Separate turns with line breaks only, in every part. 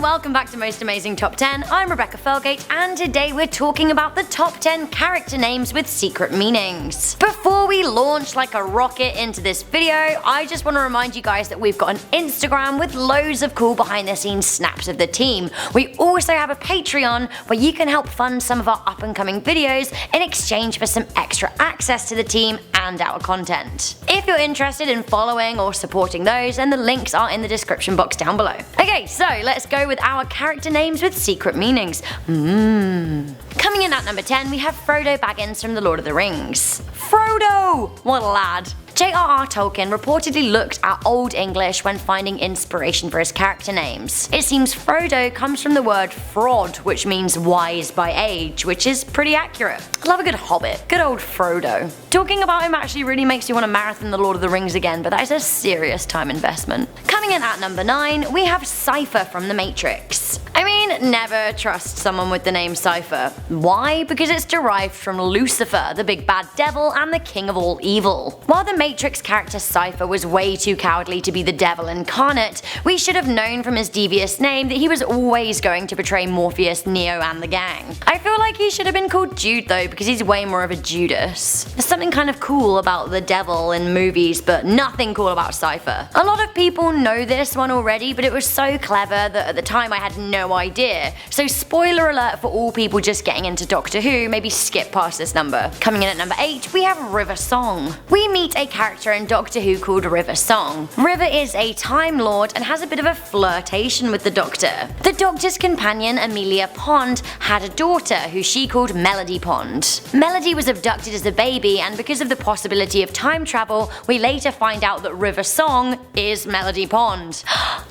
welcome back to Most Amazing Top 10. I'm Rebecca Felgate, and today we're talking about the top 10 character names with secret meanings. Before we launch like a rocket into this video, I just want to remind you guys that we've got an Instagram with loads of cool behind the scenes snaps of the team. We also have a Patreon where you can help fund some of our up and coming videos in exchange for some extra access to the team and our content. If you're interested in following or supporting those, then the links are in the description box down below. Okay, so let's go with our character names with secret meanings. Coming in at number 10, we have Frodo Baggins from The Lord of the Rings. Frodo! What a lad. J.R.R. Tolkien reportedly looked at Old English when finding inspiration for his character names. It seems Frodo comes from the word Frod, which means wise by age, which is pretty accurate. I love a good hobbit. Good old Frodo. Talking about him actually really makes you want to marathon The Lord of the Rings again, but that is a serious time investment. Coming in at number 9, we have Cypher from The Matrix. I mean, never trust someone with the name Cypher. Why? Because it's derived from Lucifer, the big bad devil and the king of all evil. While the Matrix character Cypher was way too cowardly to be the devil incarnate, we should have known from his devious name that he was always going to betray Morpheus, Neo and the gang. I feel like he should have been called Jude though, because he's way more of a Judas. There's something kind of cool about the devil in movies, but nothing cool about Cypher. A lot of people know this one already, but it was so clever that at the time I had no idea. So spoiler alert for all people just getting into Doctor Who, maybe skip past this number. Coming in at number 8, we have River Song. We meet a character in Doctor Who called River Song. River is a Time Lord and has a bit of a flirtation with the Doctor. The Doctor's companion Amelia Pond had a daughter who she called Melody Pond. Melody was abducted as a baby, and because of the possibility of time travel, we later find out that River Song is Melody Pond.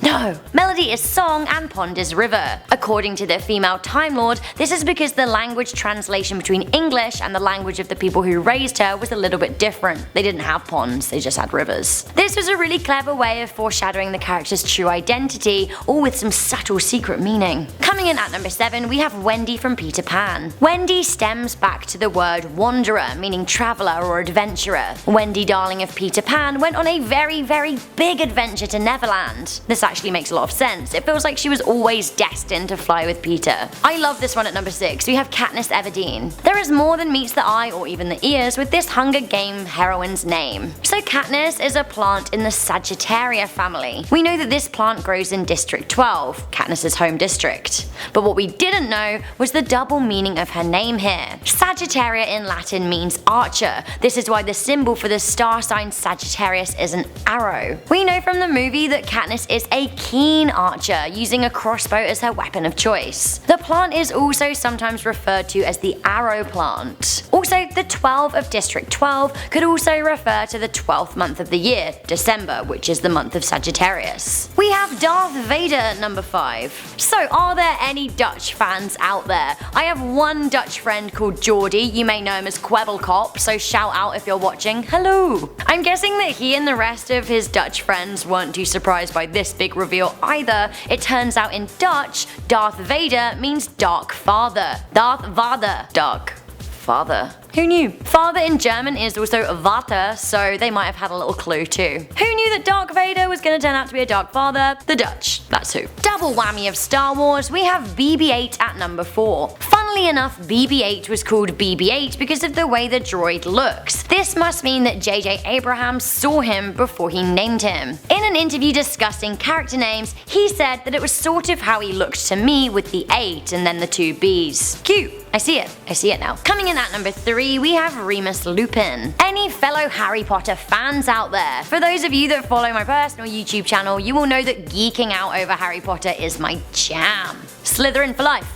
No! Melody is Song and Pond is River. According to the female Time Lord, this is because the language translation between English and the language of the people who raised her was a little bit different. They didn't have ponds, they just had rivers. This was a really clever way of foreshadowing the character's true identity, all with some subtle secret meaning. Coming in at number 7, we have Wendy from Peter Pan. Wendy stems back to the word wanderer, meaning traveller or adventurer. Wendy, darling of Peter Pan, went on a very, very big adventure to Neverland. This actually makes a lot of sense. It feels like she was always destined to fly with Peter. I love this one at number 6. We have Katniss Everdeen. There is more than meets the eye or even the ears with this Hunger Game heroine's name. So Katniss is a plant in the Sagittaria family. We know that this plant grows in District 12, Katniss's home district. But what we didn't know was the double meaning of her name here. Sagittaria in Latin means archer. This is why the symbol for the star sign Sagittarius is an arrow. We know from the movie that Katniss is a keen archer, using a crossbow as her weapon of choice. The plant is also sometimes referred to as the arrow plant. Also, the 12 of District 12 could also refer to the 12th month of the year, December, which is the month of Sagittarius. We have Darth Vader at number 5. So are there any Dutch fans out there? I have one Dutch friend called Geordie, you may know him as Kwebbelkop, so shout out if you're watching, hello! I'm guessing that he and the rest of his Dutch friends weren't too surprised by this big reveal either. It turns out in Dutch, Darth Vader means Dark Father. Darth Vader. Dark Father. Who knew? Father in German is also Vater, so they might have had a little clue too. Who knew that Dark Vader was going to turn out to be a Dark Father? The Dutch. That's who. Double whammy of Star Wars, we have BB-8 at number 4. Funnily enough, BB-8 was called BB-8 because of the way the droid looks. This must mean that J.J. Abrams saw him before he named him. In an interview discussing character names, he said that it was sort of how he looked to me with the 8 and then the 2 B's. Cute. I see it. I see it now. Coming in at number 3, we have Remus Lupin. Any fellow Harry Potter fans out there? For those of you that follow my personal YouTube channel, you will know that geeking out over Harry Potter is my jam. Slytherin for life.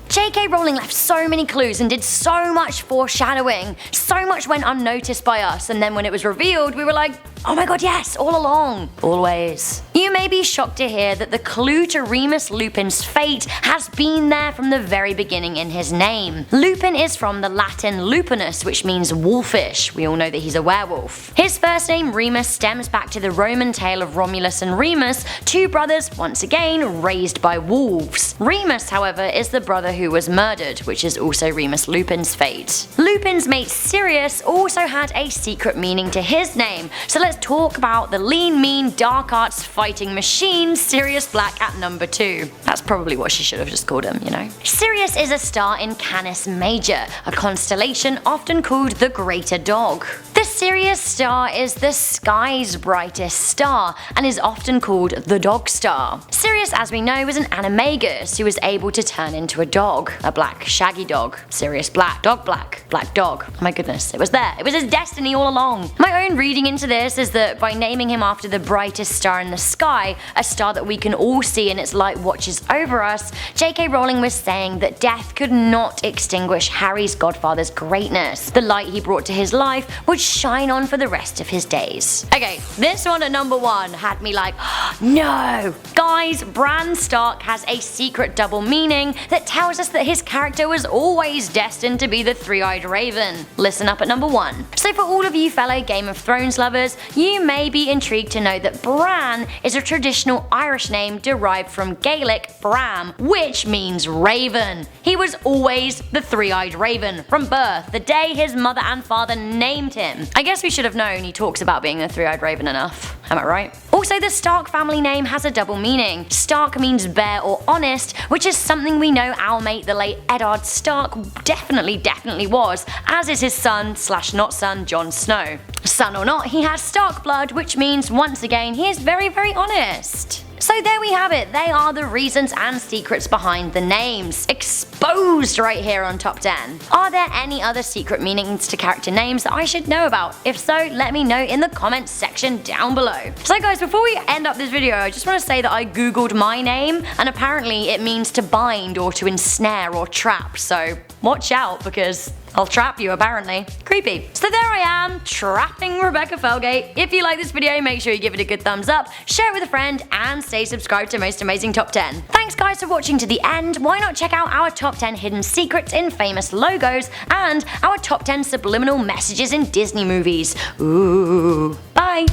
J.K. Rowling left so many clues and did so much foreshadowing. So much went unnoticed by us, and then when it was revealed, we were like, oh my god, yes, all along. Always. You may be shocked to hear that the clue to Remus Lupin's fate has been there from the very beginning in his name. Lupin is from the Latin lupinus, which means wolfish. We all know that he's a werewolf. His first name Remus stems back to the Roman tale of Romulus and Remus, two brothers, once again, raised by wolves. Remus, however, is the brother who was murdered, which is also Remus Lupin's fate. Lupin's mate Sirius also had a secret meaning to his name, so let's let's talk about the lean, mean, dark arts fighting machine Sirius Black at number 2. That's probably what she should have just called him, you know. Sirius is a star in Canis Major, a constellation often called the Greater Dog. The Sirius star is the sky's brightest star and is often called the Dog Star. Sirius, as we know, was an animagus who was able to turn into a dog. A black, shaggy dog. Sirius Black. Dog Black. Black dog. Oh my goodness, it was there. It was his destiny all along. My own reading into this is that by naming him after the brightest star in the sky, a star that we can all see and its light watches over us, J.K. Rowling was saying that death could not extinguish Harry's godfather's greatness. The light he brought to his life would shine on for the rest of his days. Okay, this one at number 1 had me like, no! Guys, Bran Stark has a secret double meaning that tells us that his character was always destined to be the three-eyed raven. Listen up at number 1. So for all of you fellow Game of Thrones lovers, you may be intrigued to know that Bran is a traditional Irish name derived from Gaelic Bram, which means raven. He was always the three-eyed raven from birth, the day his mother and father named him. I guess we should have known he talks about being the three-eyed raven enough. Am I right? Also, the Stark family name has a double meaning. Stark means bear or honest, which is something we know our mate the late Eddard Stark definitely was, as is his son / not son Jon Snow. Son or not, he has Stark blood, which means once again he is very honest. So there we have it, they are the reasons and secrets behind the names, exposed right here on Top 10. Are there any other secret meanings to character names that I should know about? If so, let me know in the comments section down below. So guys, before we end up this video, I just want to say that I googled my name, and apparently it means to bind or to ensnare or trap, so watch out because I'll trap you apparently. Creepy. So there I am, trapping Rebecca Felgate. If you like this video, make sure you give it a good thumbs up, share it with a friend, and stay subscribed to Most Amazing Top 10. Thanks guys for watching to the end. Why not check out our Top 10 hidden secrets in famous logos and our Top 10 subliminal messages in Disney movies. Ooh. Bye!